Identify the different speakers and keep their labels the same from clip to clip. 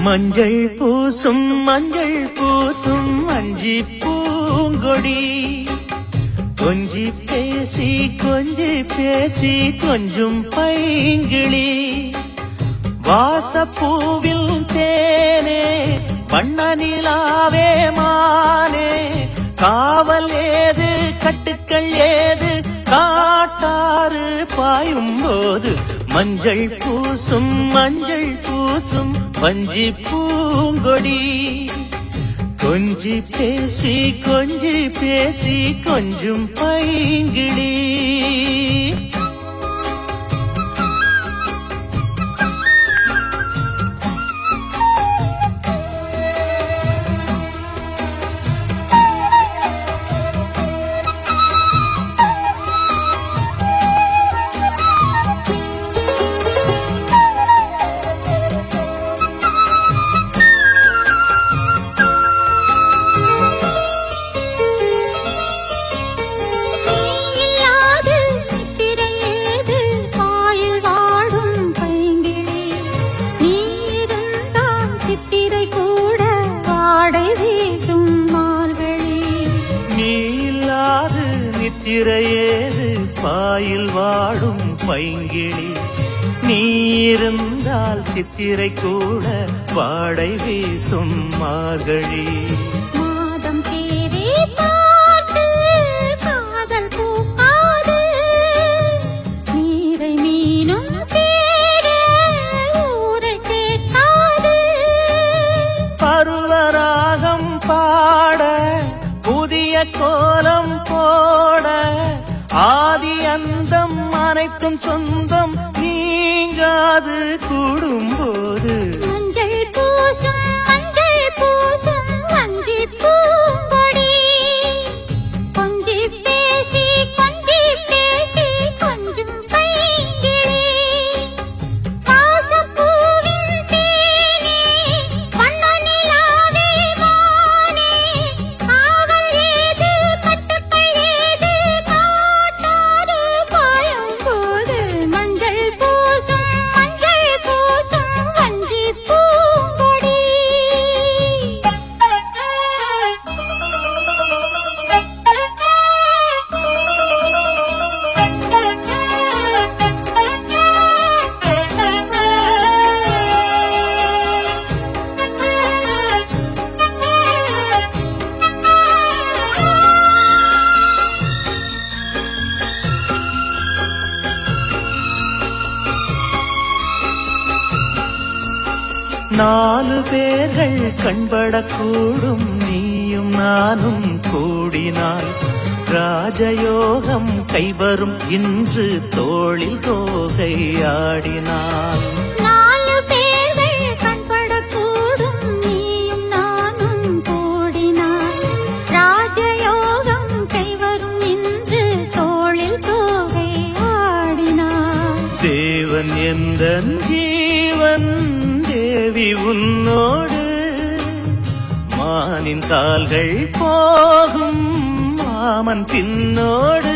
Speaker 1: மஞ்சள் பூசும் அஞ்சி பூங்கொடி கொஞ்சி பேசி கொஞ்சும் பைங்கிளி வாசப்பூவில் தேனே வண்ண நிலாவே மானே காவல் ஏது கட்டுக்கள் ஏது காட்டாறு பாயும் போது மஞ்சள் பூசும் வஞ்சி பூங்கொடி கொஞ்சி பேசி கொஞ்சும் பைங்கிளி திரையேது பாயில் வாடும் பைங்கிளி நீ இருந்தால் சித்திரை கூட வாடை வீசும் மார்கழி
Speaker 2: மாதம் தேடி பாட்டு காதல் பூக்காது நீரை மீனும் சேர ஊரை கேட்காது
Speaker 1: பருவராகம் பாட புதிய கோலம் போட ஆதி அந்தம் அனைத்தும் சொந்தம் நீங்காது கூடும்போது
Speaker 2: மஞ்சள் பூசும் வஞ்சி பூங்கொடி கொஞ்சி பேசி கொஞ்சும் பைங்கிளி வாசப்பூவின் தேனே வண்ண நிலாவே மானே காவல் ஏது கட்டுக்கள் ஏது காட்டாறு பாயும் போது மஞ்சள் பூசும் வஞ்சி பூங்கொடி
Speaker 1: நாலு பேர்கள் கண்படக்கூடும் நீயும் நானும் கூடினால் ராஜயோகம் கைவரும் இன்று தோளில் தோகை ஆடினாள்
Speaker 2: நாலு பேர்கள் கண்படக்கூடும் நீயும் நானும் கூடினாள் ராஜயோகம் கைவரும் இன்று தோளில் தோகை ஆடினாள்
Speaker 1: தேவன் எந்தன் ஜீவன் தேவி உன்னோடு மானின் கால்கள் போகும் மாமன் பின்னோடு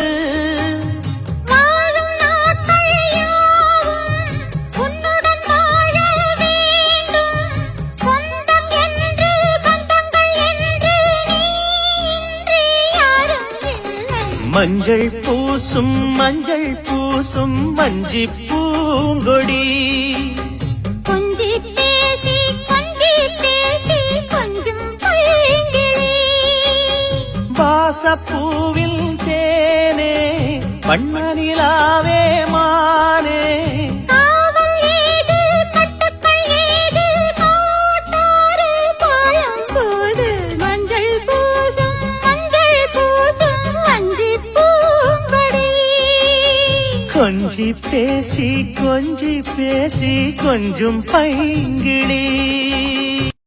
Speaker 2: வாழும் நாட்கள் யாவும் உன்னுடன் வாழ வேண்டும் சொந்தம் என்று பந்தங்கள் என்று நீ இன்றி யாரும் இல்லை
Speaker 1: மஞ்சள் பூசும் வஞ்சி பூங்கொடி
Speaker 2: கொஞ்சி பேசி கொஞ்சும் பைங்கிளி
Speaker 1: வாசப்பூவில் தேனே வண்ண நிலாவே மானே
Speaker 2: காவல் ஏது கட்டுக்கள் ஏது காட்டாறு பாயும் போது மஞ்சள் பூசும் வஞ்சி பூங்கொடி
Speaker 1: கொஞ்சி பேசி கொஞ்சும் பைங்கிளி